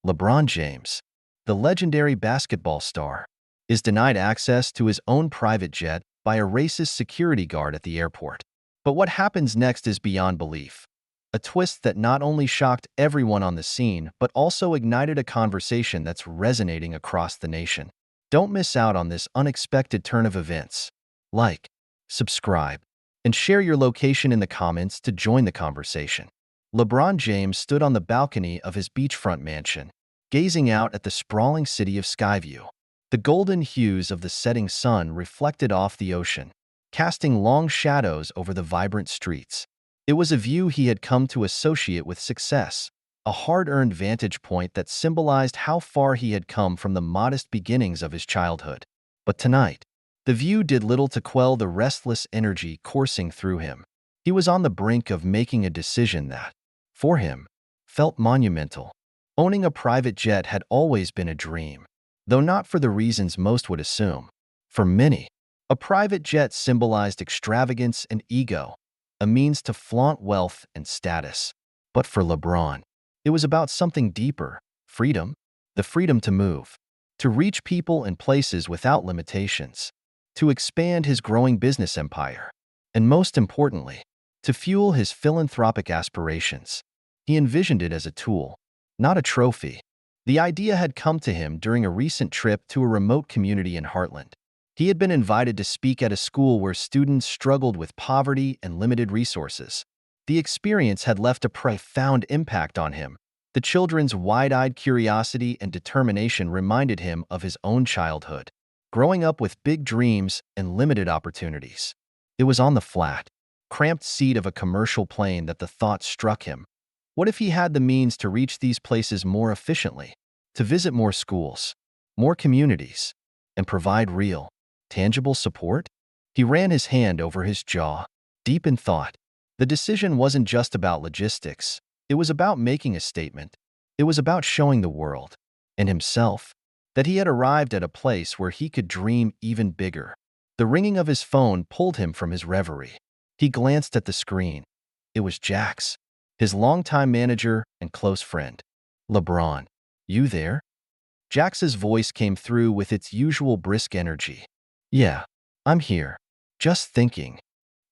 LeBron James, the legendary basketball star, is denied access to his own private jet by a racist security guard at the airport. But what happens next is beyond belief. A twist that not only shocked everyone on the scene, but also ignited a conversation that's resonating across the nation. Don't miss out on this unexpected turn of events. Like, subscribe, and share your location in the comments to join the conversation. LeBron James stood on the balcony of his beachfront mansion, gazing out at the sprawling city of Skyview. The golden hues of the setting sun reflected off the ocean, casting long shadows over the vibrant streets. It was a view he had come to associate with success, a hard-earned vantage point that symbolized how far he had come from the modest beginnings of his childhood. But tonight, the view did little to quell the restless energy coursing through him. He was on the brink of making a decision that, for him, felt monumental. Owning a private jet had always been a dream, though not for the reasons most would assume. For many, a private jet symbolized extravagance and ego, a means to flaunt wealth and status. But for LeBron, it was about something deeper: freedom, the freedom to move, to reach people and places without limitations, to expand his growing business empire, and most importantly, to fuel his philanthropic aspirations. He envisioned it as a tool, not a trophy. The idea had come to him during a recent trip to a remote community in Heartland. He had been invited to speak at a school where students struggled with poverty and limited resources. The experience had left a profound impact on him. The children's wide-eyed curiosity and determination reminded him of his own childhood, growing up with big dreams and limited opportunities. It was on the flat, cramped seat of a commercial plane that the thought struck him. What if he had the means to reach these places more efficiently, to visit more schools, more communities, and provide real, tangible support? He ran his hand over his jaw, deep in thought. The decision wasn't just about logistics. It was about making a statement. It was about showing the world, and himself, that he had arrived at a place where he could dream even bigger. The ringing of his phone pulled him from his reverie. He glanced at the screen. It was Jack's, his longtime manager and close friend. "LeBron, you there?" Jax's voice came through with its usual brisk energy. "Yeah, I'm here. Just thinking,"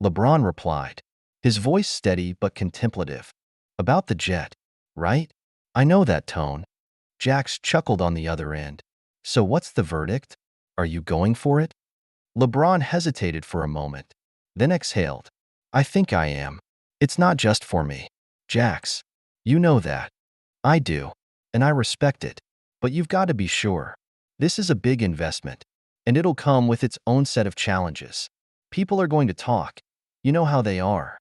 LeBron replied, his voice steady but contemplative. "About the jet, right? I know that tone." Jax chuckled on the other end. "So what's the verdict? Are you going for it?" LeBron hesitated for a moment, then exhaled. "I think I am. It's not just for me, Jax. You know that. I do, and I respect it. But you've got to be sure. This is a big investment, and it'll come with its own set of challenges. People are going to talk. You know how they are."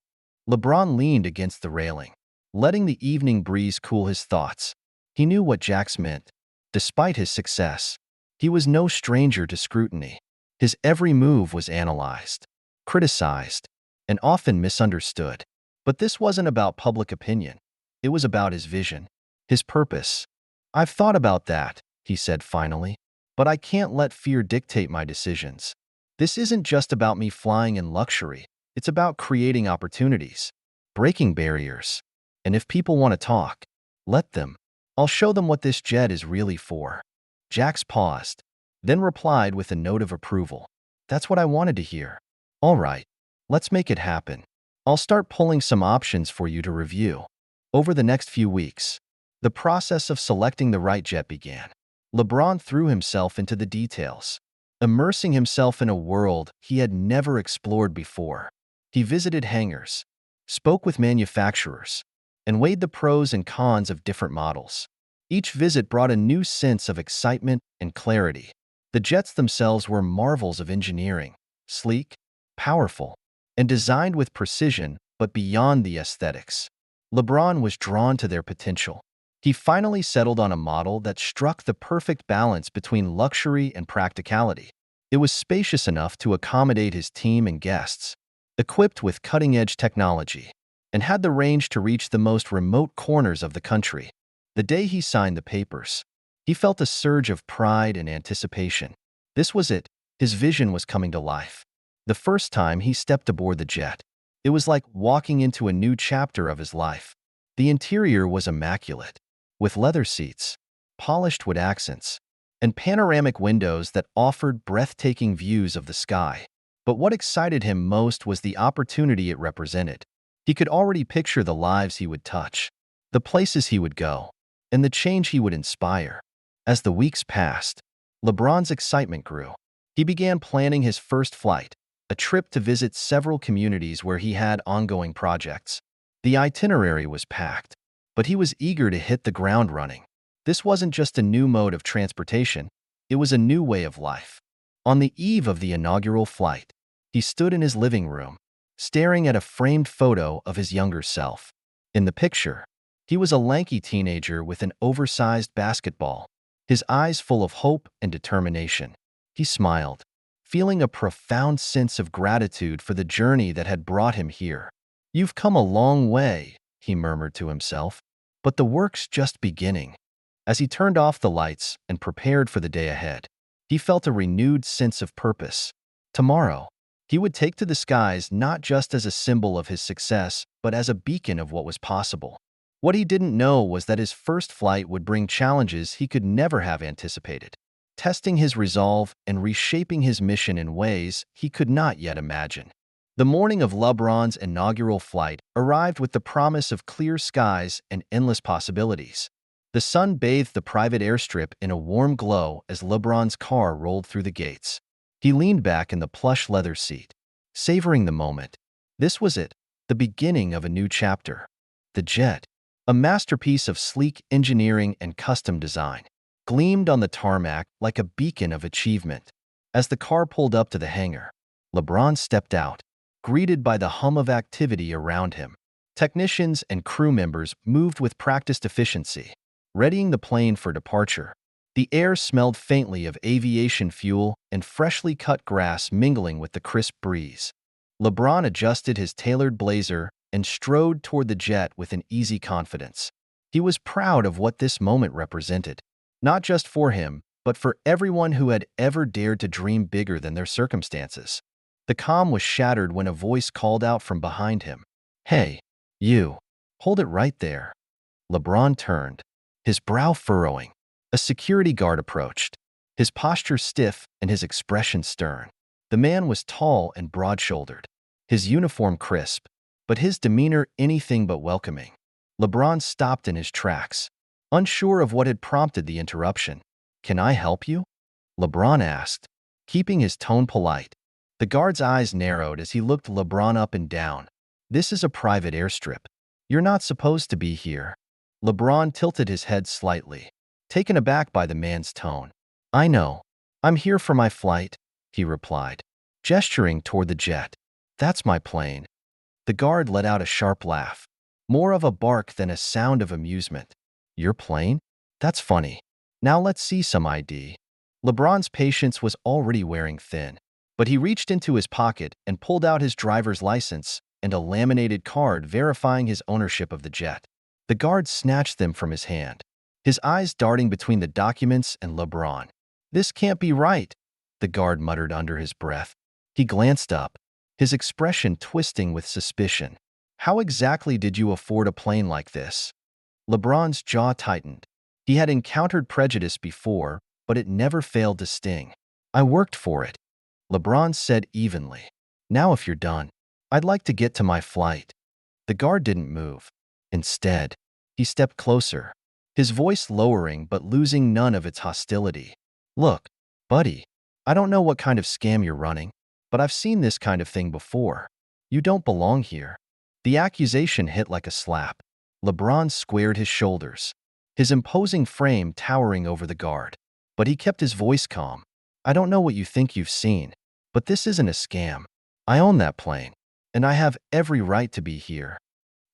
LeBron leaned against the railing, letting the evening breeze cool his thoughts. He knew what Jax meant. Despite his success, he was no stranger to scrutiny. His every move was analyzed, criticized, and often misunderstood. But this wasn't about public opinion. It was about his vision, his purpose. "I've thought about that," he said finally, "but I can't let fear dictate my decisions. This isn't just about me flying in luxury. It's about creating opportunities, breaking barriers. And if people want to talk, let them. I'll show them what this jet is really for." Jax paused, then replied with a note of approval. "That's what I wanted to hear. All right, let's make it happen. I'll start pulling some options for you to review." Over the next few weeks, the process of selecting the right jet began. LeBron threw himself into the details, immersing himself in a world he had never explored before. He visited hangars, spoke with manufacturers, and weighed the pros and cons of different models. Each visit brought a new sense of excitement and clarity. The jets themselves were marvels of engineering, sleek, powerful, and designed with precision, but beyond the aesthetics. LeBron was drawn to their potential. He finally settled on a model that struck the perfect balance between luxury and practicality. It was spacious enough to accommodate his team and guests, equipped with cutting-edge technology, and had the range to reach the most remote corners of the country. The day he signed the papers, he felt a surge of pride and anticipation. This was it. His vision was coming to life. The first time he stepped aboard the jet, it was like walking into a new chapter of his life. The interior was immaculate, with leather seats, polished wood accents, and panoramic windows that offered breathtaking views of the sky. But what excited him most was the opportunity it represented. He could already picture the lives he would touch, the places he would go, and the change he would inspire. As the weeks passed, LeBron's excitement grew. He began planning his first flight, a trip to visit several communities where he had ongoing projects. The itinerary was packed, but he was eager to hit the ground running. This wasn't just a new mode of transportation, it was a new way of life. On the eve of the inaugural flight, he stood in his living room, staring at a framed photo of his younger self. In the picture, he was a lanky teenager with an oversized basketball, his eyes full of hope and determination. He smiled, feeling a profound sense of gratitude for the journey that had brought him here. "You've come a long way," he murmured to himself, "but the work's just beginning." As he turned off the lights and prepared for the day ahead, he felt a renewed sense of purpose. Tomorrow, he would take to the skies not just as a symbol of his success, but as a beacon of what was possible. What he didn't know was that his first flight would bring challenges he could never have anticipated, testing his resolve and reshaping his mission in ways he could not yet imagine. The morning of LeBron's inaugural flight arrived with the promise of clear skies and endless possibilities. The sun bathed the private airstrip in a warm glow as LeBron's car rolled through the gates. He leaned back in the plush leather seat, savoring the moment. This was it, the beginning of a new chapter. The jet, a masterpiece of sleek engineering and custom design, gleamed on the tarmac like a beacon of achievement. As the car pulled up to the hangar, LeBron stepped out, greeted by the hum of activity around him. Technicians and crew members moved with practiced efficiency, readying the plane for departure. The air smelled faintly of aviation fuel and freshly cut grass mingling with the crisp breeze. LeBron adjusted his tailored blazer and strode toward the jet with an easy confidence. He was proud of what this moment represented, not just for him, but for everyone who had ever dared to dream bigger than their circumstances. The calm was shattered when a voice called out from behind him. "Hey, you, hold it right there." LeBron turned, his brow furrowing. A security guard approached, his posture stiff and his expression stern. The man was tall and broad-shouldered, his uniform crisp, but his demeanor anything but welcoming. LeBron stopped in his tracks, unsure of what had prompted the interruption. "Can I help you?" LeBron asked, keeping his tone polite. The guard's eyes narrowed as he looked LeBron up and down. "This is a private airstrip. You're not supposed to be here." LeBron tilted his head slightly, taken aback by the man's tone. "I know. I'm here for my flight," he replied, gesturing toward the jet. "That's my plane." The guard let out a sharp laugh, more of a bark than a sound of amusement. "Your plane? That's funny. Now let's see some ID." LeBron's patience was already wearing thin, but he reached into his pocket and pulled out his driver's license and a laminated card verifying his ownership of the jet. The guard snatched them from his hand, his eyes darting between the documents and LeBron. "This can't be right," the guard muttered under his breath. He glanced up, his expression twisting with suspicion. "How exactly did you afford a plane like this?" LeBron's jaw tightened. He had encountered prejudice before, but it never failed to sting. "I worked for it," LeBron said evenly. "Now if you're done, I'd like to get to my flight." The guard didn't move. Instead, he stepped closer, his voice lowering but losing none of its hostility. "Look, buddy, I don't know what kind of scam you're running, but I've seen this kind of thing before. You don't belong here." The accusation hit like a slap. LeBron squared his shoulders, his imposing frame towering over the guard. But he kept his voice calm. "I don't know what you think you've seen, but this isn't a scam. I own that plane, and I have every right to be here."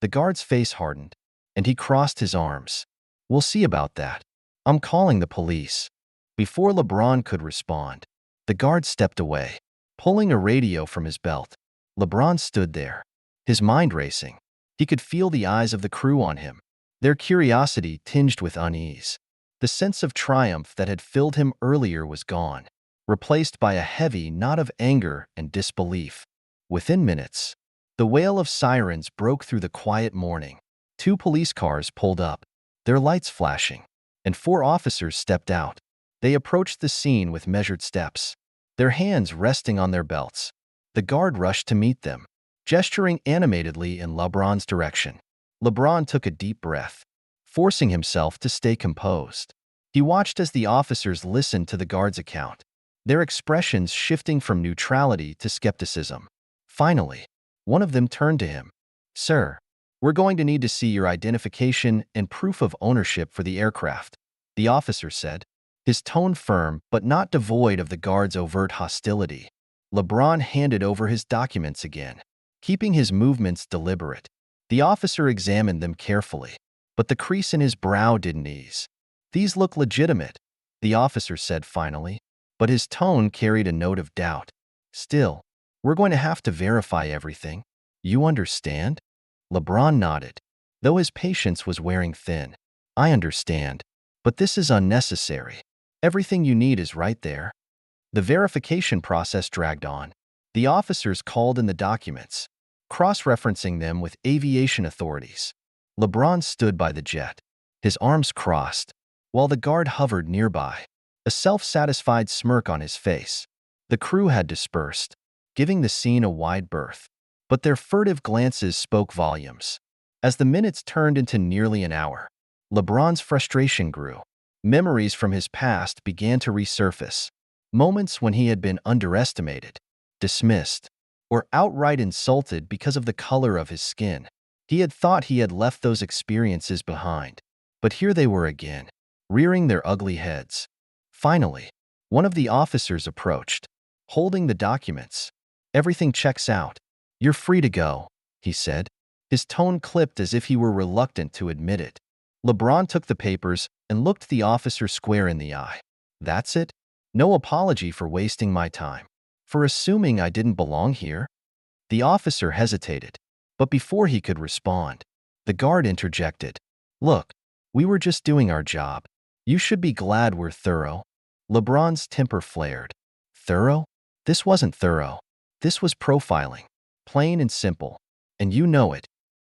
The guard's face hardened, and he crossed his arms. "We'll see about that. I'm calling the police." Before LeBron could respond, the guard stepped away, pulling a radio from his belt. LeBron stood there, his mind racing. He could feel the eyes of the crew on him, their curiosity tinged with unease. The sense of triumph that had filled him earlier was gone, replaced by a heavy knot of anger and disbelief. Within minutes, the wail of sirens broke through the quiet morning. 2 police cars pulled up, their lights flashing. and 4 officers stepped out. They approached the scene with measured steps, their hands resting on their belts. The guard rushed to meet them, gesturing animatedly in LeBron's direction. LeBron took a deep breath, forcing himself to stay composed. He watched as the officers listened to the guard's account, their expressions shifting from neutrality to skepticism. Finally, one of them turned to him. "Sir, we're going to need to see your identification and proof of ownership for the aircraft," the officer said, his tone firm but not devoid of the guard's overt hostility. LeBron handed over his documents again, keeping his movements deliberate. The officer examined them carefully, but the crease in his brow didn't ease. "These look legitimate," the officer said finally, but his tone carried a note of doubt. "Still, we're going to have to verify everything. You understand?" LeBron nodded, though his patience was wearing thin. "I understand, but this is unnecessary. Everything you need is right there." The verification process dragged on. The officers called in the documents, cross-referencing them with aviation authorities. LeBron stood by the jet, his arms crossed, while the guard hovered nearby, a self-satisfied smirk on his face. The crew had dispersed, giving the scene a wide berth, but their furtive glances spoke volumes. As the minutes turned into nearly an hour, LeBron's frustration grew. Memories from his past began to resurface, moments when he had been underestimated, dismissed, or outright insulted because of the color of his skin. He had thought he had left those experiences behind, but here they were again, rearing their ugly heads. Finally, one of the officers approached, holding the documents. "Everything checks out. You're free to go," he said, his tone clipped as if he were reluctant to admit it. LeBron took the papers and looked the officer square in the eye. "That's it? No apology for wasting my time, for assuming I didn't belong here?" The officer hesitated, but before he could respond, the guard interjected. "Look, we were just doing our job. You should be glad we're thorough." LeBron's temper flared. "Thorough? This wasn't thorough. This was profiling, plain and simple, and you know it."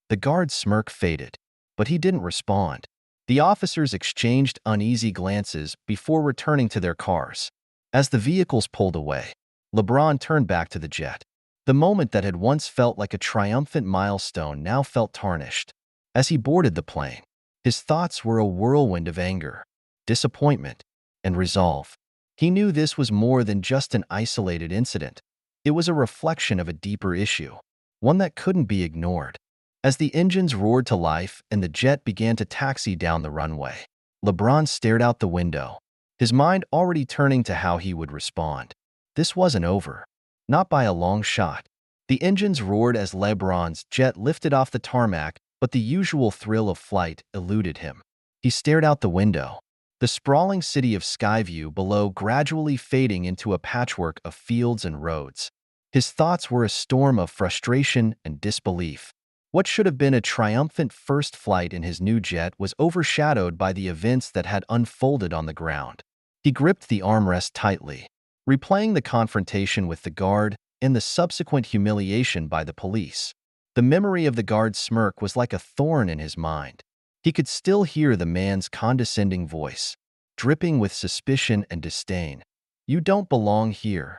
The guard's smirk faded, but he didn't respond. The officers exchanged uneasy glances before returning to their cars. As the vehicles pulled away, LeBron turned back to the jet. The moment that had once felt like a triumphant milestone now felt tarnished. As he boarded the plane, his thoughts were a whirlwind of anger, disappointment, and resolve. He knew this was more than just an isolated incident. It was a reflection of a deeper issue, one that couldn't be ignored. As the engines roared to life and the jet began to taxi down the runway, LeBron stared out the window, his mind already turning to how he would respond. This wasn't over. Not by a long shot. The engines roared as LeBron's jet lifted off the tarmac, but the usual thrill of flight eluded him. He stared out the window, the sprawling city of Skyview below gradually fading into a patchwork of fields and roads. His thoughts were a storm of frustration and disbelief. What should have been a triumphant first flight in his new jet was overshadowed by the events that had unfolded on the ground. He gripped the armrest tightly, replaying the confrontation with the guard and the subsequent humiliation by the police. The memory of the guard's smirk was like a thorn in his mind. He could still hear the man's condescending voice, dripping with suspicion and disdain. "You don't belong here."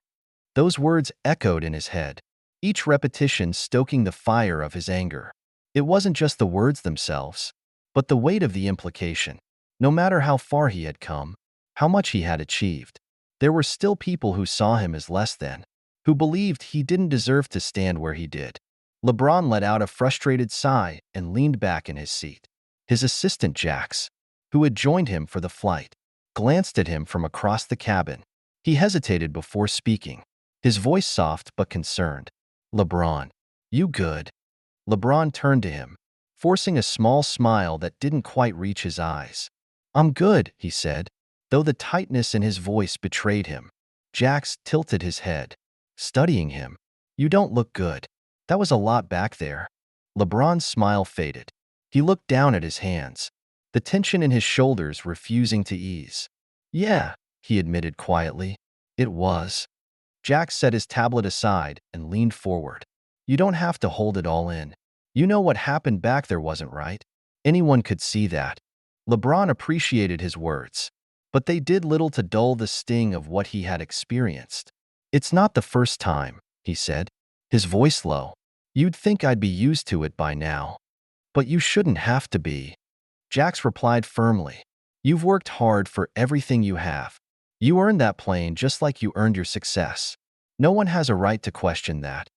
Those words echoed in his head, each repetition stoking the fire of his anger. It wasn't just the words themselves, but the weight of the implication. No matter how far he had come, how much he had achieved, there were still people who saw him as less than, who believed he didn't deserve to stand where he did. LeBron let out a frustrated sigh and leaned back in his seat. His assistant Jax, who had joined him for the flight, glanced at him from across the cabin. He hesitated before speaking, his voice soft but concerned. "LeBron, you good?" LeBron turned to him, forcing a small smile that didn't quite reach his eyes. "I'm good," he said, though the tightness in his voice betrayed him. Jax tilted his head, studying him. "You don't look good. That was a lot back there." LeBron's smile faded. He looked down at his hands, the tension in his shoulders refusing to ease. "Yeah," he admitted quietly. "It was." Jax set his tablet aside and leaned forward. "You don't have to hold it all in. You know what happened back there wasn't right. Anyone could see that." LeBron appreciated his words, but they did little to dull the sting of what he had experienced. "It's not the first time," he said, his voice low. "You'd think I'd be used to it by now. But you shouldn't have to be." Jax replied firmly. "You've worked hard for everything you have. You earned that plane just like you earned your success. No one has a right to question that."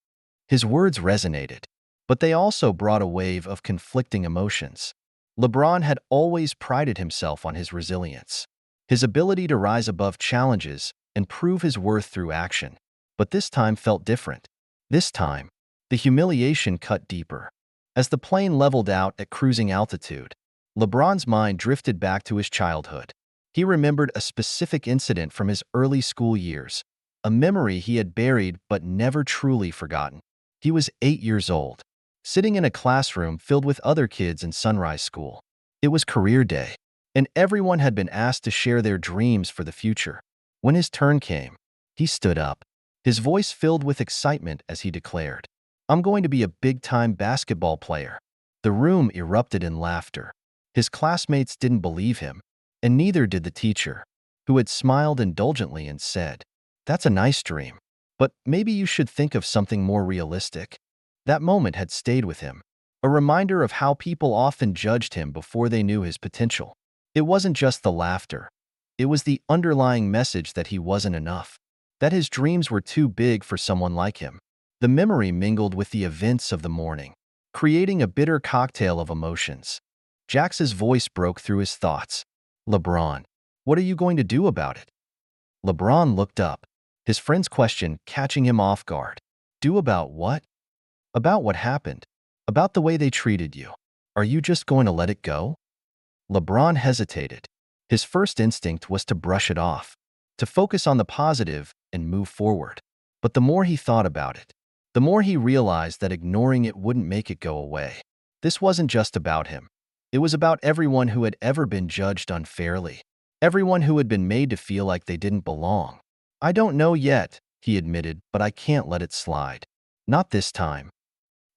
His words resonated, but they also brought a wave of conflicting emotions. LeBron had always prided himself on his resilience, his ability to rise above challenges and prove his worth through action. But this time felt different. This time, the humiliation cut deeper. As the plane leveled out at cruising altitude, LeBron's mind drifted back to his childhood. He remembered a specific incident from his early school years, a memory he had buried but never truly forgotten. He was 8 years old, sitting in a classroom filled with other kids in Sunrise School. It was career day, and everyone had been asked to share their dreams for the future. When his turn came, he stood up, his voice filled with excitement as he declared, "I'm going to be a big-time basketball player." The room erupted in laughter. His classmates didn't believe him, and neither did the teacher, who had smiled indulgently and said, "That's a nice dream, but maybe you should think of something more realistic." That moment had stayed with him, a reminder of how people often judged him before they knew his potential. It wasn't just the laughter. It was the underlying message that he wasn't enough, that his dreams were too big for someone like him. The memory mingled with the events of the morning, creating a bitter cocktail of emotions. Jax's voice broke through his thoughts. "LeBron, what are you going to do about it?" LeBron looked up, his friend's question catching him off guard. "Do about what?" "About what happened. About the way they treated you. Are you just going to let it go?" LeBron hesitated. His first instinct was to brush it off, to focus on the positive and move forward. But the more he thought about it, the more he realized that ignoring it wouldn't make it go away. This wasn't just about him. It was about everyone who had ever been judged unfairly, everyone who had been made to feel like they didn't belong. "I don't know yet," he admitted, "but I can't let it slide. Not this time."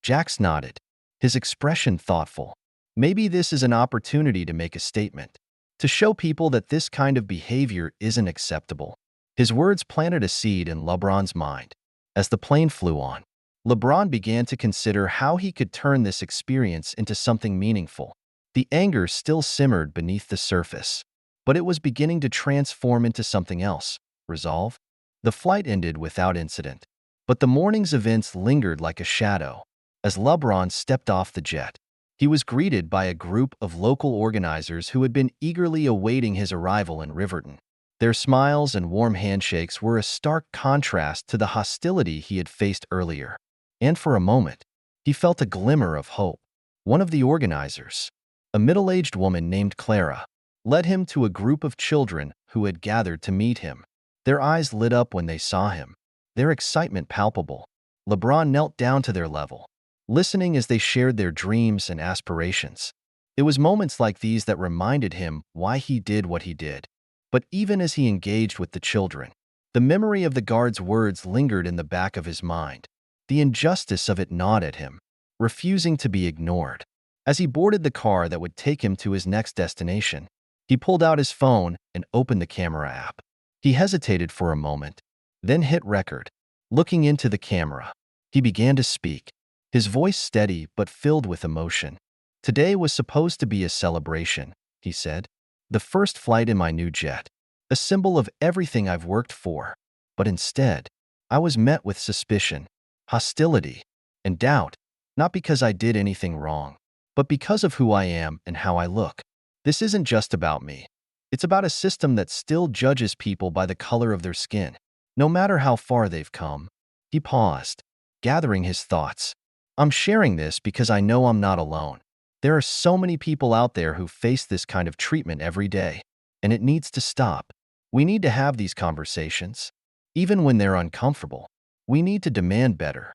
Jax nodded, his expression thoughtful. Maybe this is an opportunity to make a statement, to show people that this kind of behavior isn't acceptable. His words planted a seed in LeBron's mind. As the plane flew on, LeBron began to consider how he could turn this experience into something meaningful. The anger still simmered beneath the surface, but it was beginning to transform into something else: resolve. The flight ended without incident, but the morning's events lingered like a shadow. As LeBron stepped off the jet, he was greeted by a group of local organizers who had been eagerly awaiting his arrival in Riverton. Their smiles and warm handshakes were a stark contrast to the hostility he had faced earlier. And for a moment, he felt a glimmer of hope. One of the organizers, a middle-aged woman named Clara, led him to a group of children who had gathered to meet him. Their eyes lit up when they saw him, their excitement palpable. LeBron knelt down to their level, listening as they shared their dreams and aspirations. It was moments like these that reminded him why he did what he did. But even as he engaged with the children, the memory of the guard's words lingered in the back of his mind. The injustice of it gnawed at him, refusing to be ignored. As he boarded the car that would take him to his next destination, he pulled out his phone and opened the camera app. He hesitated for a moment, then hit record. Looking into the camera, he began to speak, his voice steady but filled with emotion. "Today was supposed to be a celebration," he said. "The first flight in my new jet, a symbol of everything I've worked for. But instead, I was met with suspicion, hostility, and doubt, not because I did anything wrong, but because of who I am and how I look. This isn't just about me. It's about a system that still judges people by the color of their skin, no matter how far they've come." He paused, gathering his thoughts. "I'm sharing this because I know I'm not alone. There are so many people out there who face this kind of treatment every day, and it needs to stop. We need to have these conversations. Even when they're uncomfortable, we need to demand better."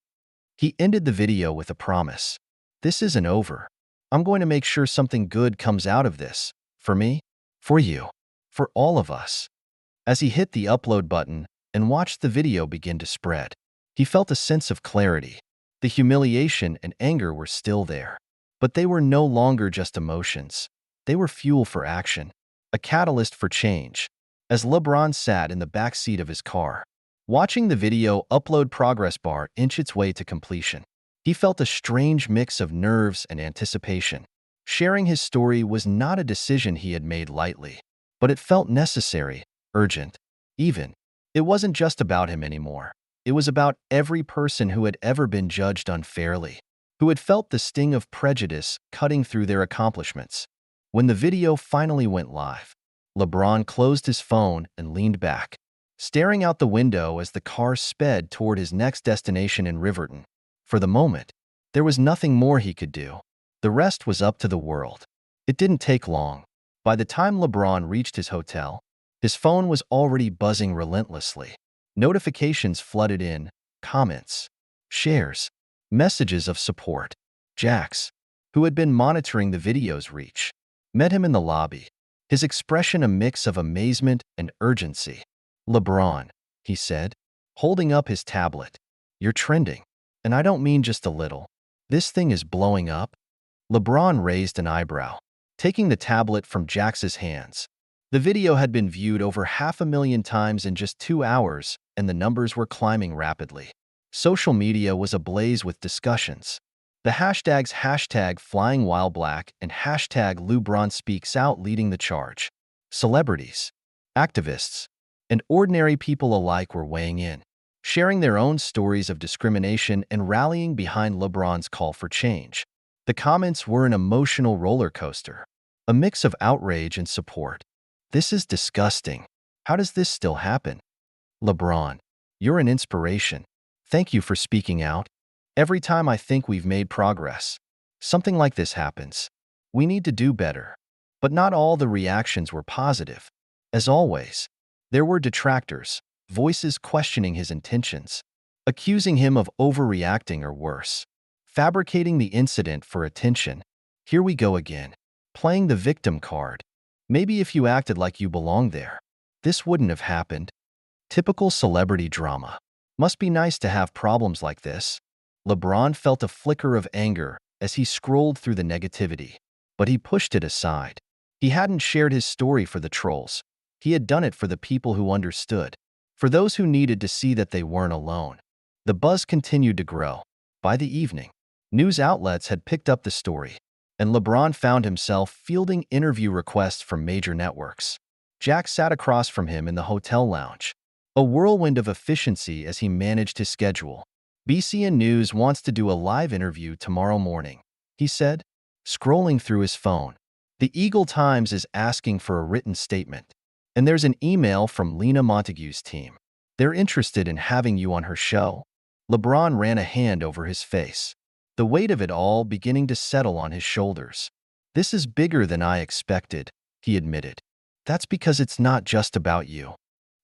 He ended the video with a promise. "This isn't over. I'm going to make sure something good comes out of this. For me, for you, for all of us." As he hit the upload button and watched the video begin to spread, he felt a sense of clarity. The humiliation and anger were still there, but they were no longer just emotions. They were fuel for action, a catalyst for change. As LeBron sat in the back seat of his car, watching the video upload progress bar inch its way to completion, he felt a strange mix of nerves and anticipation. Sharing his story was not a decision he had made lightly, but it felt necessary, urgent, even. It wasn't just about him anymore. It was about every person who had ever been judged unfairly, who had felt the sting of prejudice cutting through their accomplishments. When the video finally went live, LeBron closed his phone and leaned back, staring out the window as the car sped toward his next destination in Riverton. For the moment, there was nothing more he could do. The rest was up to the world. It didn't take long. By the time LeBron reached his hotel, his phone was already buzzing relentlessly. Notifications flooded in, comments, shares, messages of support. Jax, who had been monitoring the video's reach, met him in the lobby, his expression a mix of amazement and urgency. "LeBron," he said, holding up his tablet, "you're trending. And I don't mean just a little. This thing is blowing up." LeBron raised an eyebrow, taking the tablet from Jax's hands. The video had been viewed over 500,000 times in just 2 hours, and the numbers were climbing rapidly. Social media was ablaze with discussions. The hashtags #FlyingWhileBlack and #LeBronSpeaksOut leading the charge. Celebrities, activists, and ordinary people alike were weighing in, sharing their own stories of discrimination and rallying behind LeBron's call for change. The comments were an emotional roller coaster, a mix of outrage and support. "This is disgusting. How does this still happen? LeBron, you're an inspiration. Thank you for speaking out. Every time I think we've made progress, something like this happens. We need to do better." But not all the reactions were positive. As always, there were detractors, voices questioning his intentions, accusing him of overreacting or worse, fabricating the incident for attention. Here we go again, playing the victim card. Maybe if you acted like you belonged there, this wouldn't have happened. Typical celebrity drama. Must be nice to have problems like this. LeBron felt a flicker of anger as he scrolled through the negativity, but he pushed it aside. He hadn't shared his story for the trolls. He had done it for the people who understood, for those who needed to see that they weren't alone. The buzz continued to grow. By the evening, news outlets had picked up the story, and LeBron found himself fielding interview requests from major networks. Jack sat across from him in the hotel lounge, a whirlwind of efficiency as he managed his schedule. "BCN News wants to do a live interview tomorrow morning," he said, scrolling through his phone. "The Eagle Times is asking for a written statement. And there's an email from Lena Montague's team. They're interested in having you on her show." LeBron ran a hand over his face, the weight of it all beginning to settle on his shoulders. "This is bigger than I expected," he admitted. "That's because it's not just about you,"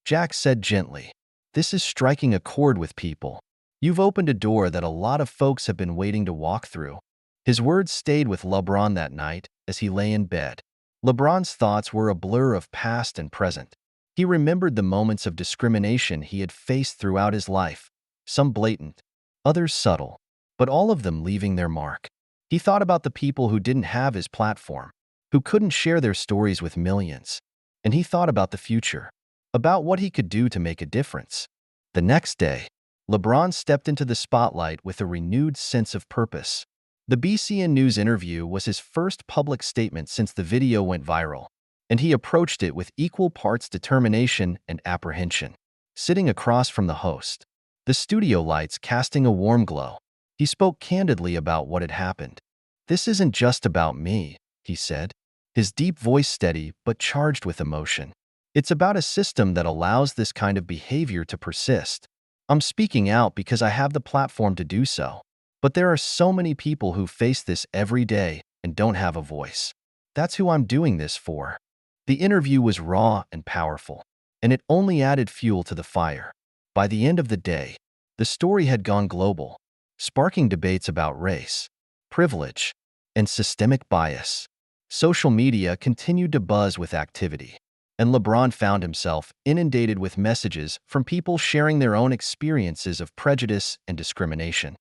Jack said gently. "This is striking a chord with people. You've opened a door that a lot of folks have been waiting to walk through." His words stayed with LeBron that night as he lay in bed. LeBron's thoughts were a blur of past and present. He remembered the moments of discrimination he had faced throughout his life, some blatant, others subtle, but all of them leaving their mark. He thought about the people who didn't have his platform, who couldn't share their stories with millions. And he thought about the future, about what he could do to make a difference. The next day, LeBron stepped into the spotlight with a renewed sense of purpose. The BCN News interview was his first public statement since the video went viral, and he approached it with equal parts determination and apprehension. Sitting across from the host, the studio lights casting a warm glow, he spoke candidly about what had happened. "This isn't just about me," he said, his deep voice steady but charged with emotion. "It's about a system that allows this kind of behavior to persist. I'm speaking out because I have the platform to do so. But there are so many people who face this every day and don't have a voice. That's who I'm doing this for." The interview was raw and powerful, and it only added fuel to the fire. By the end of the day, the story had gone global, sparking debates about race, privilege, and systemic bias. Social media continued to buzz with activity, and LeBron found himself inundated with messages from people sharing their own experiences of prejudice and discrimination.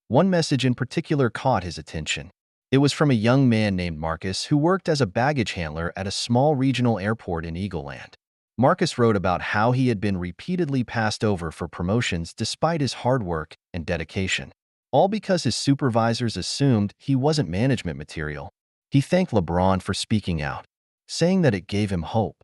One message in particular caught his attention. It was from a young man named Marcus who worked as a baggage handler at a small regional airport in Eagle Land. Marcus wrote about how he had been repeatedly passed over for promotions despite his hard work and dedication, all because his supervisors assumed he wasn't management material. He thanked LeBron for speaking out, saying that it gave him hope.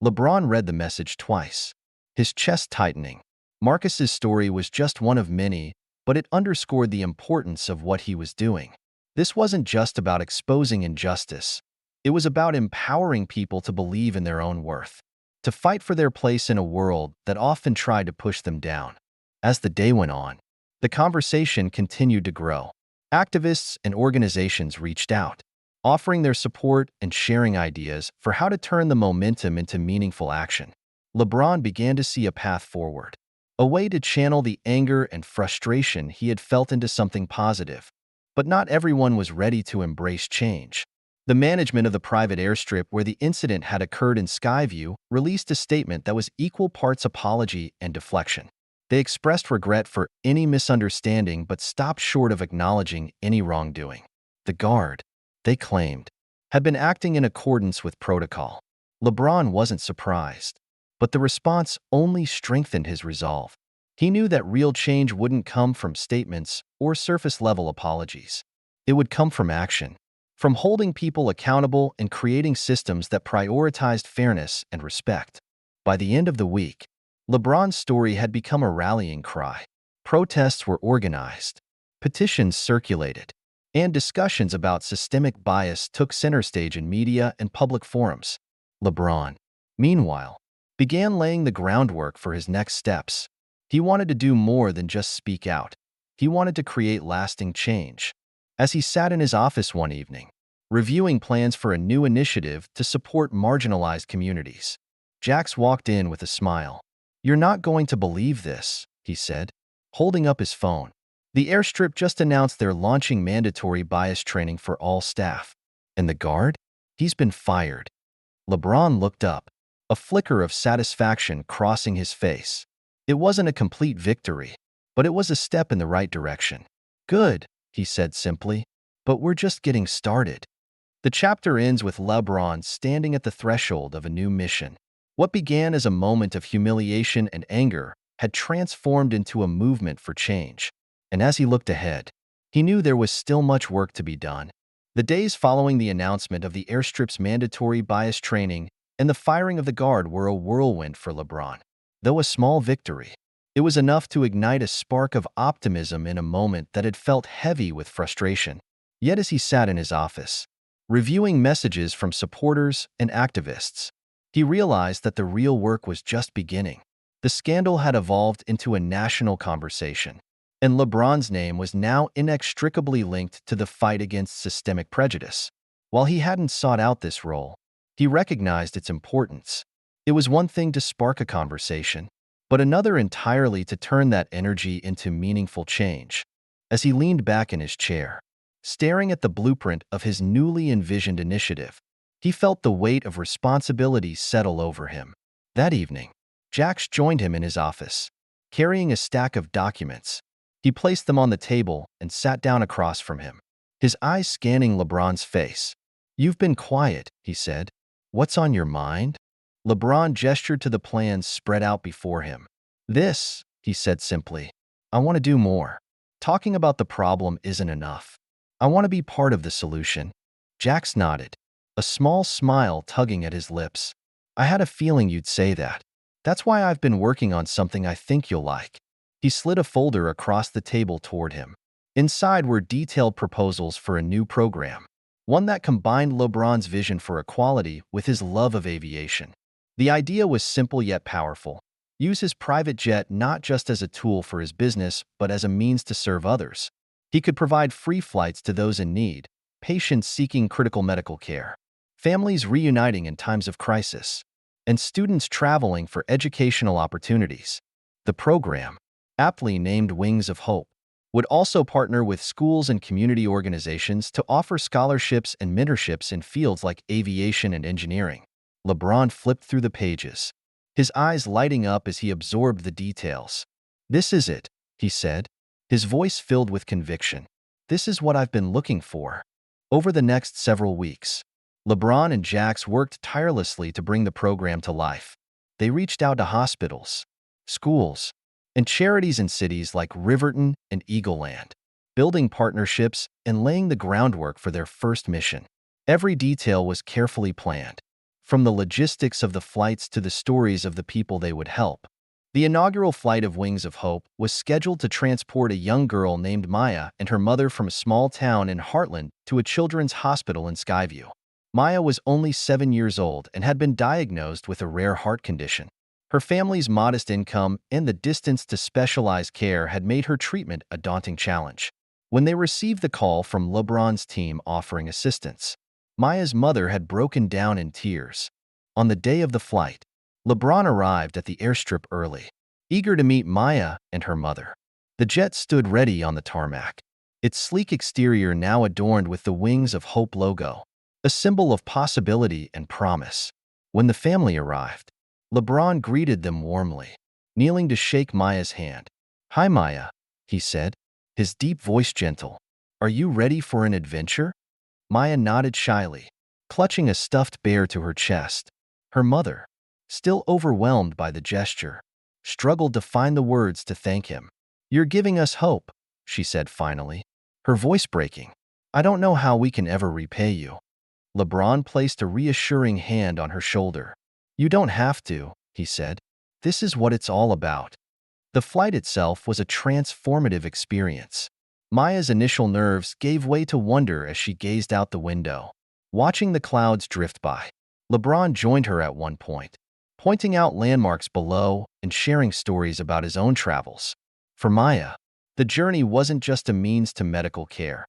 LeBron read the message twice, his chest tightening. Marcus's story was just one of many, but it underscored the importance of what he was doing. This wasn't just about exposing injustice. It was about empowering people to believe in their own worth, to fight for their place in a world that often tried to push them down. As the day went on, the conversation continued to grow. Activists and organizations reached out, offering their support and sharing ideas for how to turn the momentum into meaningful action. LeBron began to see a path forward, a way to channel the anger and frustration he had felt into something positive. But not everyone was ready to embrace change. The management of the private airstrip where the incident had occurred in Skyview released a statement that was equal parts apology and deflection. They expressed regret for any misunderstanding but stopped short of acknowledging any wrongdoing. The guard, they claimed, had been acting in accordance with protocol. LeBron wasn't surprised, but the response only strengthened his resolve. He knew that real change wouldn't come from statements or surface-level apologies. It would come from action, from holding people accountable and creating systems that prioritized fairness and respect. By the end of the week, LeBron's story had become a rallying cry. Protests were organized, petitions circulated, and discussions about systemic bias took center stage in media and public forums. LeBron, meanwhile, began laying the groundwork for his next steps. He wanted to do more than just speak out. He wanted to create lasting change. As he sat in his office one evening, reviewing plans for a new initiative to support marginalized communities, Jax walked in with a smile. "You're not going to believe this," he said, holding up his phone. "The airstrip just announced they're launching mandatory bias training for all staff. And the guard? He's been fired." LeBron looked up, a flicker of satisfaction crossing his face. It wasn't a complete victory, but it was a step in the right direction. "Good," he said simply, "but we're just getting started." The chapter ends with LeBron standing at the threshold of a new mission. What began as a moment of humiliation and anger had transformed into a movement for change. And as he looked ahead, he knew there was still much work to be done. The days following the announcement of the airstrip's mandatory bias training and the firing of the guard were a whirlwind for LeBron. Though a small victory, it was enough to ignite a spark of optimism in a moment that had felt heavy with frustration. Yet as he sat in his office, reviewing messages from supporters and activists, he realized that the real work was just beginning. The scandal had evolved into a national conversation, and LeBron's name was now inextricably linked to the fight against systemic prejudice. While he hadn't sought out this role, he recognized its importance. It was one thing to spark a conversation, but another entirely to turn that energy into meaningful change. As he leaned back in his chair, staring at the blueprint of his newly envisioned initiative, he felt the weight of responsibility settle over him. That evening, Jax joined him in his office, carrying a stack of documents. He placed them on the table and sat down across from him, his eyes scanning LeBron's face. "You've been quiet," he said. "What's on your mind?" LeBron gestured to the plans spread out before him. "This," he said simply. "I want to do more. Talking about the problem isn't enough. I want to be part of the solution." Jax nodded, a small smile tugging at his lips. "I had a feeling you'd say that. That's why I've been working on something I think you'll like." He slid a folder across the table toward him. Inside were detailed proposals for a new program, one that combined LeBron's vision for equality with his love of aviation. The idea was simple yet powerful. Use his private jet not just as a tool for his business, but as a means to serve others. He could provide free flights to those in need, patients seeking critical medical care, families reuniting in times of crisis, and students traveling for educational opportunities. The program, aptly named Wings of Hope, would also partner with schools and community organizations to offer scholarships and mentorships in fields like aviation and engineering. LeBron flipped through the pages, his eyes lighting up as he absorbed the details. "This is it," he said, his voice filled with conviction. "This is what I've been looking for." Over the next several weeks, LeBron and Jax worked tirelessly to bring the program to life. They reached out to hospitals, schools, and charities in cities like Riverton and Eagleland, building partnerships and laying the groundwork for their first mission. Every detail was carefully planned, from the logistics of the flights to the stories of the people they would help. The inaugural flight of Wings of Hope was scheduled to transport a young girl named Maya and her mother from a small town in Heartland to a children's hospital in Skyview. Maya was only 7 years old and had been diagnosed with a rare heart condition. Her family's modest income and the distance to specialized care had made her treatment a daunting challenge. When they received the call from LeBron's team offering assistance, Maya's mother had broken down in tears. On the day of the flight, LeBron arrived at the airstrip early, eager to meet Maya and her mother. The jet stood ready on the tarmac, its sleek exterior now adorned with the Wings of Hope logo, a symbol of possibility and promise. When the family arrived, LeBron greeted them warmly, kneeling to shake Maya's hand. "Hi, Maya," he said, his deep voice gentle. "Are you ready for an adventure?" Maya nodded shyly, clutching a stuffed bear to her chest. Her mother, still overwhelmed by the gesture, struggled to find the words to thank him. "You're giving us hope," she said finally, her voice breaking. "I don't know how we can ever repay you." LeBron placed a reassuring hand on her shoulder. "You don't have to," he said. "This is what it's all about." The flight itself was a transformative experience. Maya's initial nerves gave way to wonder as she gazed out the window, watching the clouds drift by. LeBron joined her at one point, pointing out landmarks below and sharing stories about his own travels. For Maya, the journey wasn't just a means to medical care.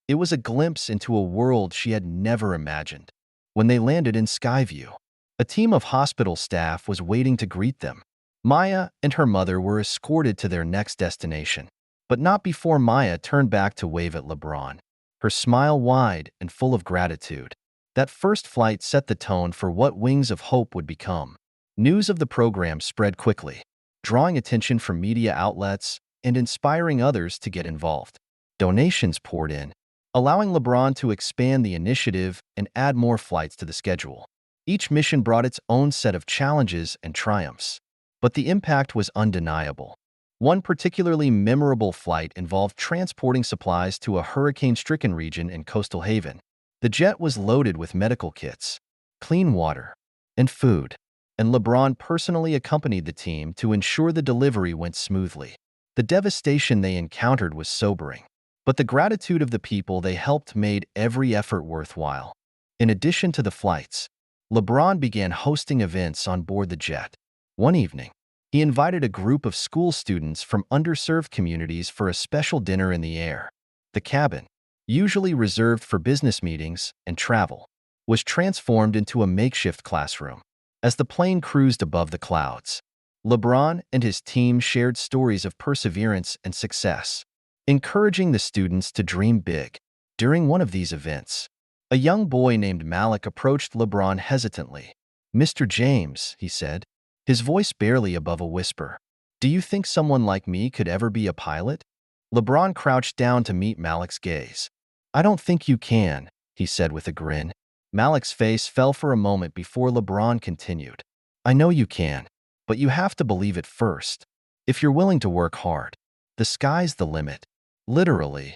It was a glimpse into a world she had never imagined. When they landed in Skyview, a team of hospital staff was waiting to greet them. Maya and her mother were escorted to their next destination, but not before Maya turned back to wave at LeBron, her smile wide and full of gratitude. That first flight set the tone for what Wings of Hope would become. News of the program spread quickly, drawing attention from media outlets and inspiring others to get involved. Donations poured in, allowing LeBron to expand the initiative and add more flights to the schedule. Each mission brought its own set of challenges and triumphs, but the impact was undeniable. One particularly memorable flight involved transporting supplies to a hurricane-stricken region in Coastal Haven. The jet was loaded with medical kits, clean water, and food, and LeBron personally accompanied the team to ensure the delivery went smoothly. The devastation they encountered was sobering, but the gratitude of the people they helped made every effort worthwhile. In addition to the flights, LeBron began hosting events on board the jet. One evening, he invited a group of school students from underserved communities for a special dinner in the air. The cabin, usually reserved for business meetings and travel, was transformed into a makeshift classroom. As the plane cruised above the clouds, LeBron and his team shared stories of perseverance and success, encouraging the students to dream big. During one of these events, a young boy named Malik approached LeBron hesitantly. "Mr. James," he said, his voice barely above a whisper, "do you think someone like me could ever be a pilot?" LeBron crouched down to meet Malik's gaze. "I don't think you can," he said with a grin. Malik's face fell for a moment before LeBron continued. "I know you can, but you have to believe it first. If you're willing to work hard, the sky's the limit." Literally.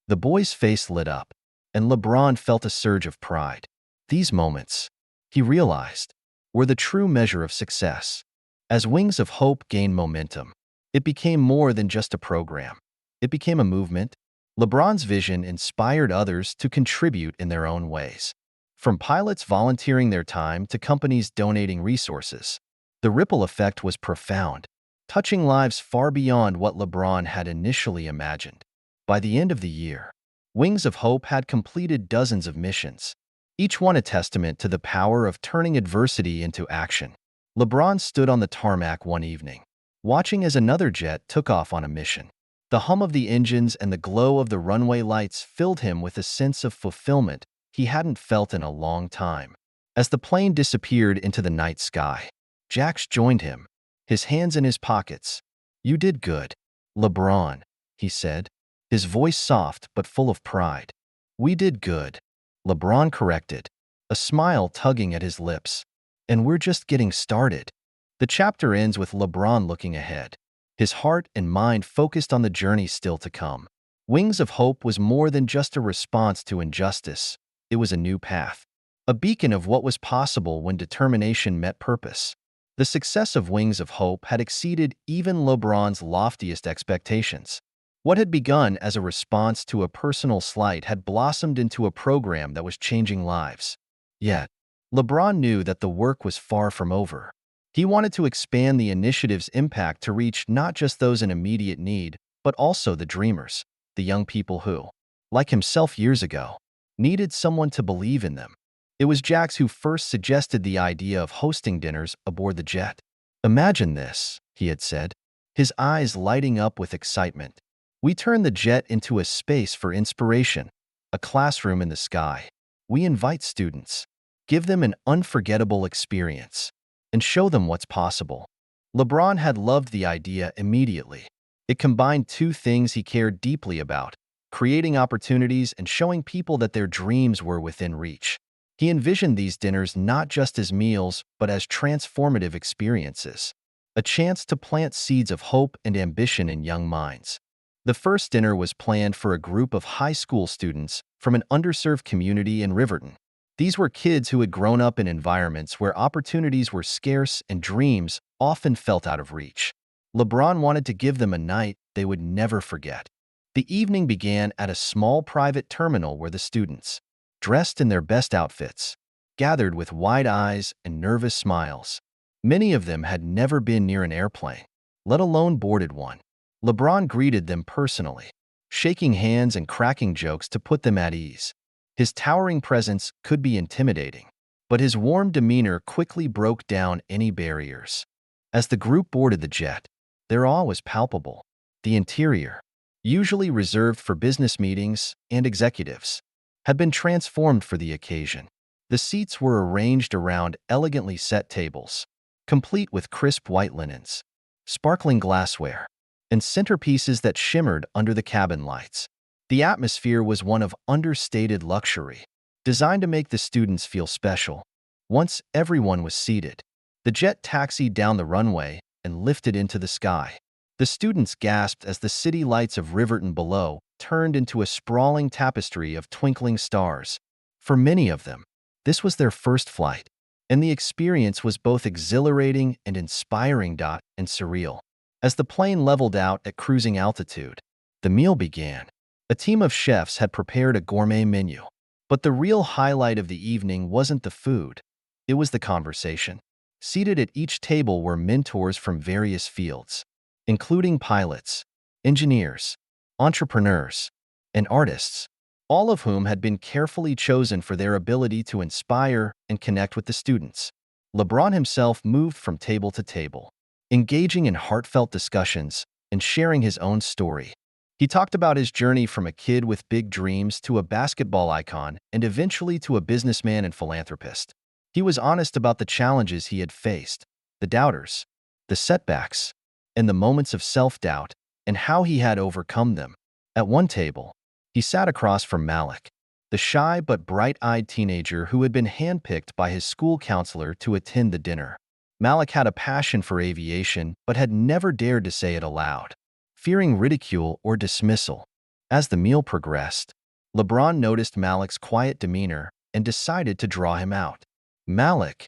The boy's face lit up, and LeBron felt a surge of pride. These moments, he realized, were the true measure of success. As Wings of Hope gained momentum, it became more than just a program. It became a movement. LeBron's vision inspired others to contribute in their own ways. From pilots volunteering their time to companies donating resources, the ripple effect was profound, touching lives far beyond what LeBron had initially imagined. By the end of the year, Wings of Hope had completed dozens of missions, each one a testament to the power of turning adversity into action. LeBron stood on the tarmac one evening, watching as another jet took off on a mission. The hum of the engines and the glow of the runway lights filled him with a sense of fulfillment he hadn't felt in a long time. As the plane disappeared into the night sky, Jax joined him, his hands in his pockets. "You did good, LeBron," he said, his voice soft but full of pride. "We did good." LeBron corrected, a smile tugging at his lips. And we're just getting started. The chapter ends with LeBron looking ahead, his heart and mind focused on the journey still to come. Wings of Hope was more than just a response to injustice. It was a new path, a beacon of what was possible when determination met purpose. The success of Wings of Hope had exceeded even LeBron's loftiest expectations. What had begun as a response to a personal slight had blossomed into a program that was changing lives. Yet, LeBron knew that the work was far from over. He wanted to expand the initiative's impact to reach not just those in immediate need, but also the dreamers, the young people who, like himself years ago, needed someone to believe in them. It was Jax who first suggested the idea of hosting dinners aboard the jet. "Imagine this," he had said, his eyes lighting up with excitement. "We turn the jet into a space for inspiration, a classroom in the sky. We invite students, give them an unforgettable experience, and show them what's possible." LeBron had loved the idea immediately. It combined two things he cared deeply about: creating opportunities and showing people that their dreams were within reach. He envisioned these dinners not just as meals, but as transformative experiences, a chance to plant seeds of hope and ambition in young minds. The first dinner was planned for a group of high school students from an underserved community in Riverton. These were kids who had grown up in environments where opportunities were scarce and dreams often felt out of reach. LeBron wanted to give them a night they would never forget. The evening began at a small private terminal where the students, dressed in their best outfits, gathered with wide eyes and nervous smiles. Many of them had never been near an airplane, let alone boarded one. LeBron greeted them personally, shaking hands and cracking jokes to put them at ease. His towering presence could be intimidating, but his warm demeanor quickly broke down any barriers. As the group boarded the jet, their awe was palpable. The interior, usually reserved for business meetings and executives, had been transformed for the occasion. The seats were arranged around elegantly set tables, complete with crisp white linens, sparkling glassware, and centerpieces that shimmered under the cabin lights. The atmosphere was one of understated luxury, designed to make the students feel special. Once everyone was seated, the jet taxied down the runway and lifted into the sky. The students gasped as the city lights of Riverton below turned into a sprawling tapestry of twinkling stars. For many of them, this was their first flight, and the experience was both exhilarating and inspiring and surreal. As the plane leveled out at cruising altitude, the meal began. A team of chefs had prepared a gourmet menu. But the real highlight of the evening wasn't the food. It was the conversation. Seated at each table were mentors from various fields, including pilots, engineers, entrepreneurs, and artists, all of whom had been carefully chosen for their ability to inspire and connect with the students. LeBron himself moved from table to table, engaging in heartfelt discussions and sharing his own story. He talked about his journey from a kid with big dreams to a basketball icon and eventually to a businessman and philanthropist. He was honest about the challenges he had faced, the doubters, the setbacks, and the moments of self-doubt, and how he had overcome them. At one table, he sat across from Malik, the shy but bright-eyed teenager who had been handpicked by his school counselor to attend the dinner. Malik had a passion for aviation but had never dared to say it aloud, fearing ridicule or dismissal. As the meal progressed, LeBron noticed Malik's quiet demeanor and decided to draw him out. "Malik,"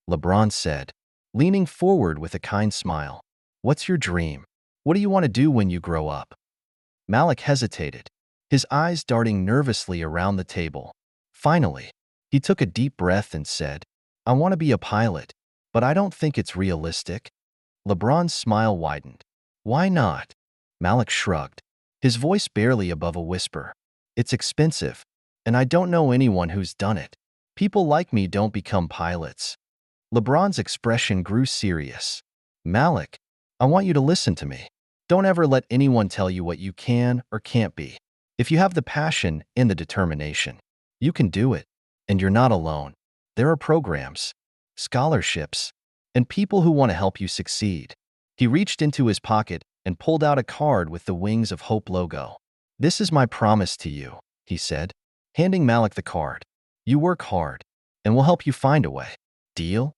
LeBron said, leaning forward with a kind smile, "what's your dream? What do you want to do when you grow up?" Malik hesitated, his eyes darting nervously around the table. Finally, he took a deep breath and said, "I want to be a pilot, but I don't think it's realistic." LeBron's smile widened. "Why not?" Malik shrugged, his voice barely above a whisper. "It's expensive, and I don't know anyone who's done it. People like me don't become pilots." LeBron's expression grew serious. "Malik, I want you to listen to me. Don't ever let anyone tell you what you can or can't be. If you have the passion and the determination, you can do it, and you're not alone. There are programs, scholarships, and people who want to help you succeed." He reached into his pocket and pulled out a card with the Wings of Hope logo. "This is my promise to you," he said, handing Malik the card. You work hard, and we'll help you find a way. Deal?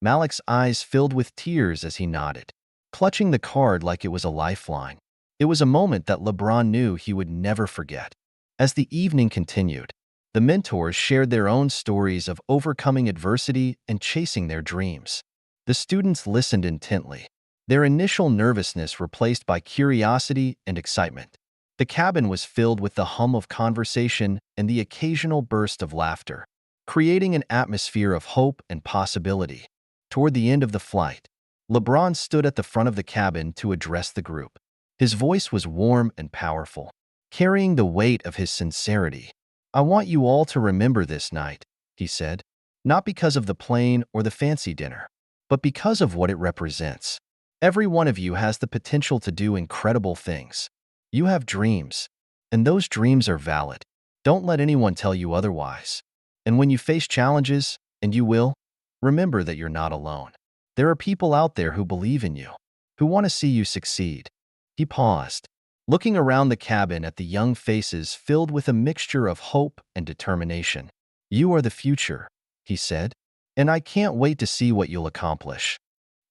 Malik's eyes filled with tears as he nodded, clutching the card like it was a lifeline. It was a moment that LeBron knew he would never forget. As the evening continued, the mentors shared their own stories of overcoming adversity and chasing their dreams. The students listened intently, their initial nervousness replaced by curiosity and excitement. The cabin was filled with the hum of conversation and the occasional burst of laughter, creating an atmosphere of hope and possibility. Toward the end of the flight, LeBron stood at the front of the cabin to address the group. His voice was warm and powerful, carrying the weight of his sincerity. "I want you all to remember this night," he said, "not because of the plane or the fancy dinner, but because of what it represents. Every one of you has the potential to do incredible things. You have dreams, and those dreams are valid. Don't let anyone tell you otherwise. And when you face challenges, and you will, remember that you're not alone. There are people out there who believe in you, who want to see you succeed." He paused, looking around the cabin at the young faces filled with a mixture of hope and determination. "You are the future," he said, "and I can't wait to see what you'll accomplish."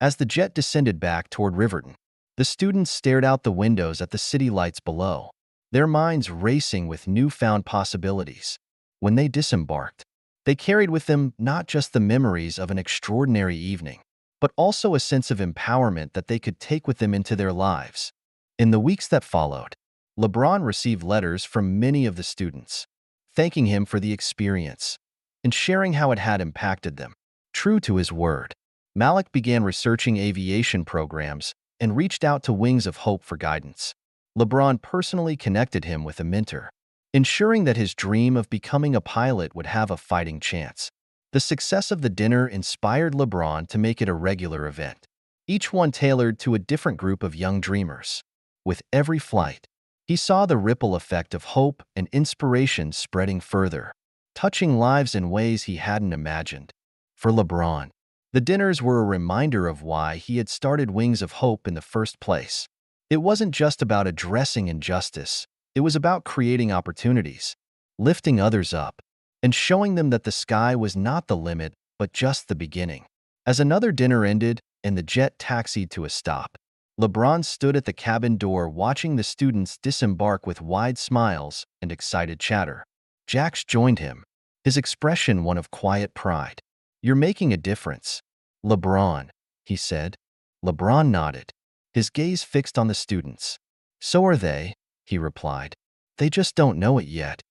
As the jet descended back toward Riverton, the students stared out the windows at the city lights below, their minds racing with newfound possibilities. When they disembarked, they carried with them not just the memories of an extraordinary evening, but also a sense of empowerment that they could take with them into their lives. In the weeks that followed, LeBron received letters from many of the students, thanking him for the experience and sharing how it had impacted them. True to his word, Malik began researching aviation programs and reached out to Wings of Hope for guidance. LeBron personally connected him with a mentor, ensuring that his dream of becoming a pilot would have a fighting chance. The success of the dinner inspired LeBron to make it a regular event, each one tailored to a different group of young dreamers. With every flight, he saw the ripple effect of hope and inspiration spreading further, touching lives in ways he hadn't imagined. For LeBron, the dinners were a reminder of why he had started Wings of Hope in the first place. It wasn't just about addressing injustice, it was about creating opportunities, lifting others up, and showing them that the sky was not the limit, but just the beginning. As another dinner ended and the jet taxied to a stop, LeBron stood at the cabin door watching the students disembark with wide smiles and excited chatter. Jax joined him, his expression one of quiet pride. "You're making a difference, LeBron," he said. LeBron nodded, his gaze fixed on the students. "So are they," he replied. "They just don't know it yet."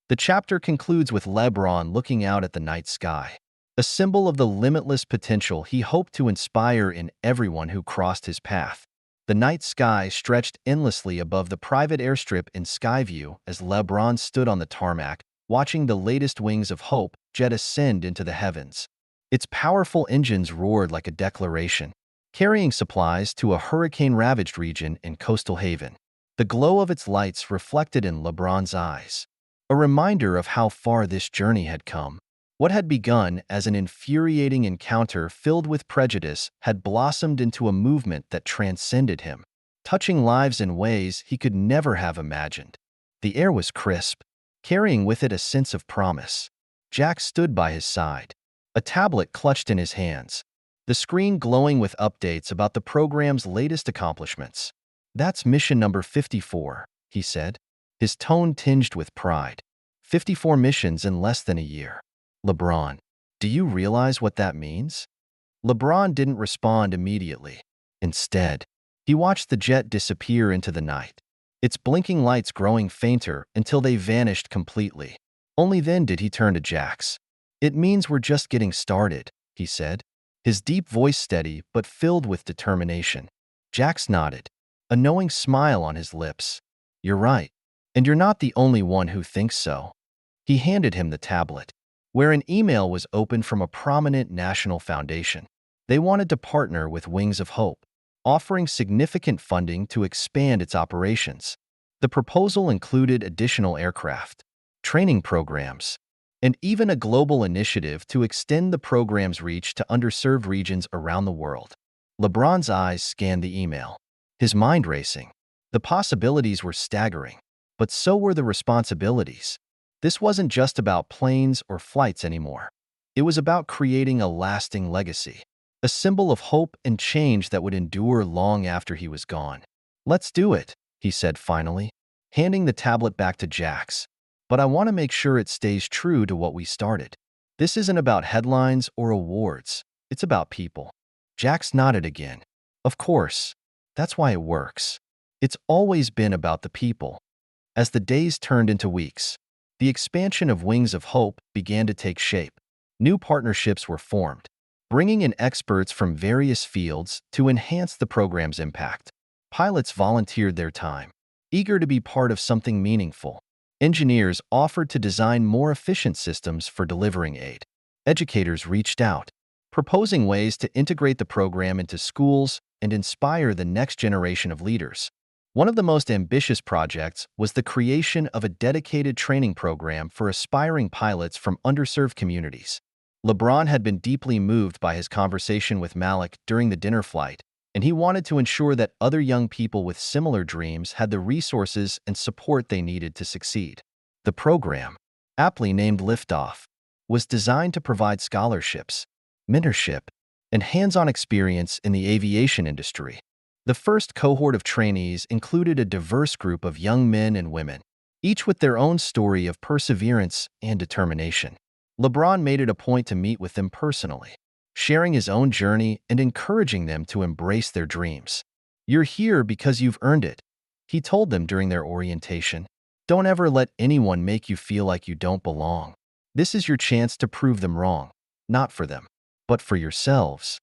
The chapter concludes with LeBron looking out at the night sky, a symbol of the limitless potential he hoped to inspire in everyone who crossed his path. The night sky stretched endlessly above the private airstrip in Skyview as LeBron stood on the tarmac, watching the latest Wings of Hope jet ascend into the heavens. Its powerful engines roared like a declaration, carrying supplies to a hurricane-ravaged region in Coastal Haven. The glow of its lights reflected in LeBron's eyes, a reminder of how far this journey had come. What had begun as an infuriating encounter filled with prejudice had blossomed into a movement that transcended him, touching lives in ways he could never have imagined. The air was crisp, carrying with it a sense of promise. Jack stood by his side, a tablet clutched in his hands, the screen glowing with updates about the program's latest accomplishments. "That's mission number 54, he said, his tone tinged with pride. 54 missions in less than a year. LeBron, do you realize what that means?" LeBron didn't respond immediately. Instead, he watched the jet disappear into the night, its blinking lights growing fainter until they vanished completely. Only then did he turn to Jax. "It means we're just getting started," he said, his deep voice steady but filled with determination. Jax nodded, a knowing smile on his lips. "You're right, and you're not the only one who thinks so." He handed him the tablet, where an email was opened from a prominent national foundation. They wanted to partner with Wings of Hope, offering significant funding to expand its operations. The proposal included additional aircraft, training programs, and even a global initiative to extend the program's reach to underserved regions around the world. LeBron's eyes scanned the email, his mind racing. The possibilities were staggering, but so were the responsibilities. This wasn't just about planes or flights anymore. It was about creating a lasting legacy, a symbol of hope and change that would endure long after he was gone. "Let's do it," he said finally, handing the tablet back to Jax. "But I want to make sure it stays true to what we started. This isn't about headlines or awards. It's about people." Jax nodded again. "Of course. That's why it works. It's always been about the people." As the days turned into weeks, the expansion of Wings of Hope began to take shape. New partnerships were formed, bringing in experts from various fields to enhance the program's impact. Pilots volunteered their time, eager to be part of something meaningful. Engineers offered to design more efficient systems for delivering aid. Educators reached out, proposing ways to integrate the program into schools and inspire the next generation of leaders. One of the most ambitious projects was the creation of a dedicated training program for aspiring pilots from underserved communities. LeBron had been deeply moved by his conversation with Malik during the dinner flight, and he wanted to ensure that other young people with similar dreams had the resources and support they needed to succeed. The program, aptly named Liftoff, was designed to provide scholarships, mentorship, and hands-on experience in the aviation industry. The first cohort of trainees included a diverse group of young men and women, each with their own story of perseverance and determination. LeBron made it a point to meet with them personally, sharing his own journey and encouraging them to embrace their dreams. "You're here because you've earned it," he told them during their orientation. "Don't ever let anyone make you feel like you don't belong. This is your chance to prove them wrong, not for them, but for yourselves."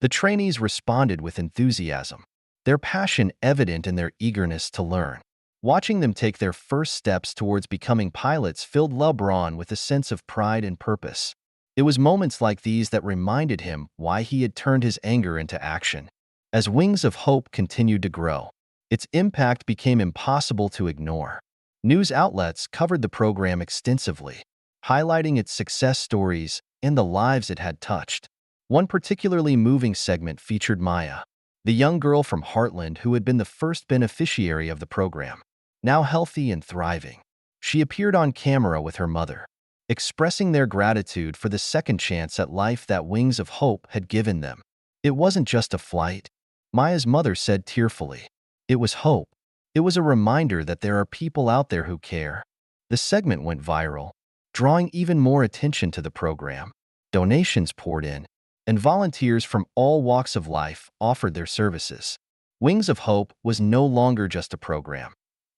The trainees responded with enthusiasm, their passion evident in their eagerness to learn. Watching them take their first steps towards becoming pilots filled LeBron with a sense of pride and purpose. It was moments like these that reminded him why he had turned his anger into action. As Wings of Hope continued to grow, its impact became impossible to ignore. News outlets covered the program extensively, highlighting its success stories and the lives it had touched. One particularly moving segment featured Maya, the young girl from Heartland who had been the first beneficiary of the program. Now healthy and thriving, she appeared on camera with her mother, expressing their gratitude for the second chance at life that Wings of Hope had given them. "It wasn't just a flight," Maya's mother said tearfully. "It was hope. It was a reminder that there are people out there who care." The segment went viral, drawing even more attention to the program. Donations poured in, and volunteers from all walks of life offered their services. Wings of Hope was no longer just a program.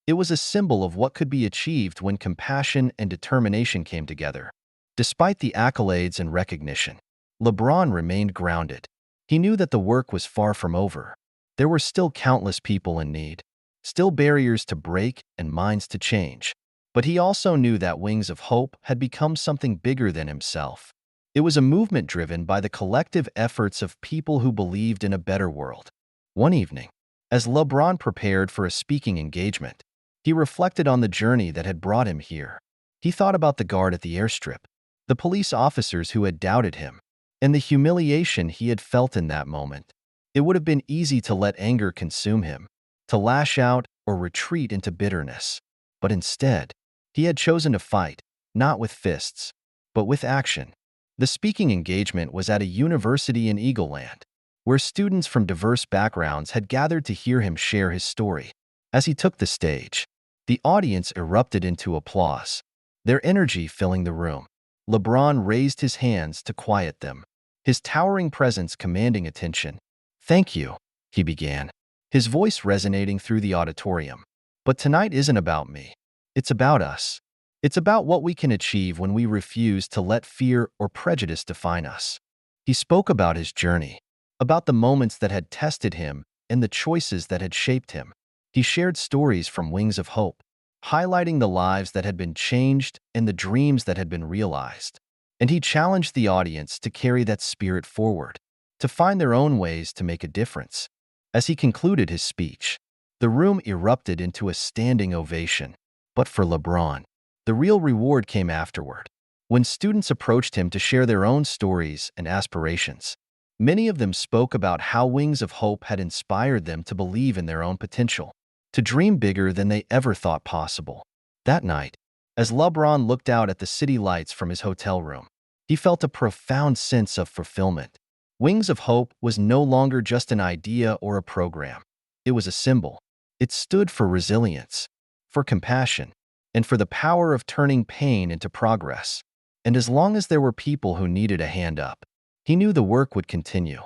It was a symbol of what could be achieved when compassion and determination came together. Despite the accolades and recognition, LeBron remained grounded. He knew that the work was far from over. There were still countless people in need, still barriers to break and minds to change. But he also knew that Wings of Hope had become something bigger than himself. It was a movement driven by the collective efforts of people who believed in a better world. One evening, as LeBron prepared for a speaking engagement, he reflected on the journey that had brought him here. He thought about the guard at the airstrip, the police officers who had doubted him, and the humiliation he had felt in that moment. It would have been easy to let anger consume him, to lash out or retreat into bitterness. But instead, he had chosen to fight, not with fists, but with action. The speaking engagement was at a university in Eagle Land, where students from diverse backgrounds had gathered to hear him share his story. As he took the stage, the audience erupted into applause, their energy filling the room. LeBron raised his hands to quiet them, his towering presence commanding attention. "Thank you," he began, his voice resonating through the auditorium. "But tonight isn't about me. It's about us. It's about what we can achieve when we refuse to let fear or prejudice define us." He spoke about his journey, about the moments that had tested him and the choices that had shaped him. He shared stories from Wings of Hope, highlighting the lives that had been changed and the dreams that had been realized. And he challenged the audience to carry that spirit forward, to find their own ways to make a difference. As he concluded his speech, the room erupted into a standing ovation. But for LeBron, the real reward came afterward, when students approached him to share their own stories and aspirations. Many of them spoke about how Wings of Hope had inspired them to believe in their own potential, to dream bigger than they ever thought possible. That night, As LeBron looked out at the city lights from his hotel room, he felt a profound sense of fulfillment. Wings of Hope was no longer just an idea or a program. It was a symbol. It stood for resilience, for compassion, and for the power of turning pain into progress. And as long as there were people who needed a hand up, he knew the work would continue.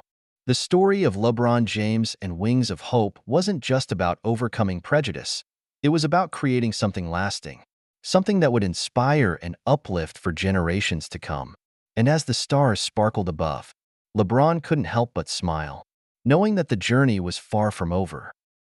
The story of LeBron James and Wings of Hope wasn't just about overcoming prejudice. It was about creating something lasting, something that would inspire and uplift for generations to come. And as the stars sparkled above, LeBron couldn't help but smile, knowing that the journey was far from over.